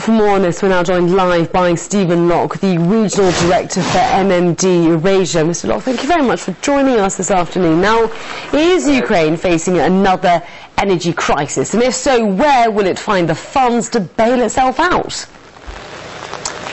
For more on this, we're now joined live by Stephen Locke, the Regional Director for MMD Eurasia. Mr. Locke, thank you very much for joining us this afternoon. Now, is Ukraine facing another energy crisis? And if so, where will it find the funds to bail itself out?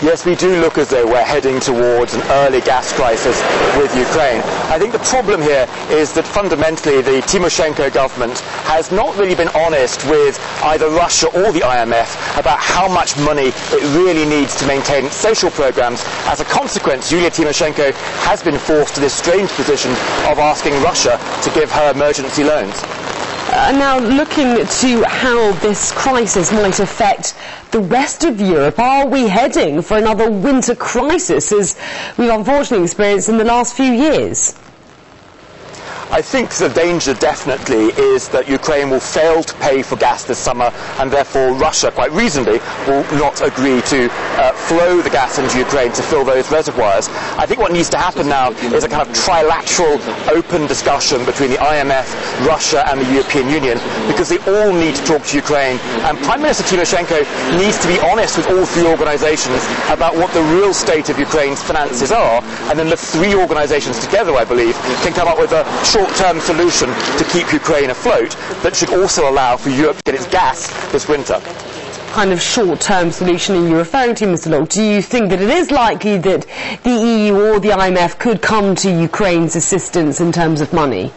Yes, we do look as though we're heading towards an early gas crisis with Ukraine. I think the problem here is that fundamentally the Tymoshenko government has not really been honest with either Russia or the IMF about how much money it really needs to maintain its social programs. As a consequence, Yulia Tymoshenko has been forced to this strange position of asking Russia to give her emergency loans. Now, looking to how this crisis might affect the rest of Europe, are we heading for another winter crisis, as we've unfortunately experienced in the last few years? I think the danger definitely is that Ukraine will fail to pay for gas this summer, and therefore Russia, quite reasonably, will not agree to flow the gas into Ukraine to fill those reservoirs. I think what needs to happen now is a kind of trilateral open discussion between the IMF, Russia and the European Union, because they all need to talk to Ukraine, and Prime Minister Tymoshenko needs to be honest with all three organisations about what the real state of Ukraine's finances are, and then the three organisations together, I believe, can come up with a short-term solution to keep Ukraine afloat that should also allow for Europe to get its gas this winter. Kind of short-term solution are you referring to, Mr. Locke? Do you think that it is likely that the EU or the IMF could come to Ukraine's assistance in terms of money?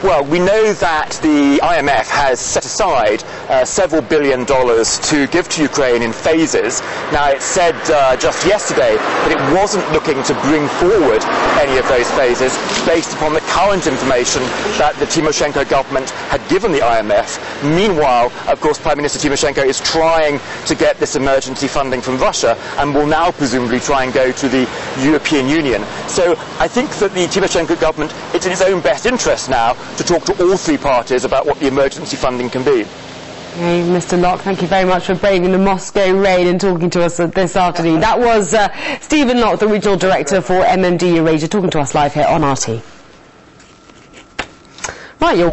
Well, we know that the IMF has set aside several $1 billion to give to Ukraine in phases. Now, it said just yesterday that it wasn't looking to bring forward any of those phases based upon the current information that the Tymoshenko government had given the IMF. Meanwhile, of course, Prime Minister Tymoshenko is trying to get this emergency funding from Russia and will now presumably try and go to the European Union. So I think that the Tymoshenko government, it's in its own best interest now to talk to all three parties about what the emergency funding can be. Hey, Mr. Locke, thank you very much for braving the Moscow rain and talking to us this afternoon. That was Stephen Locke, the Regional Director for MMD Eurasia, talking to us live here on RT. Right, you're...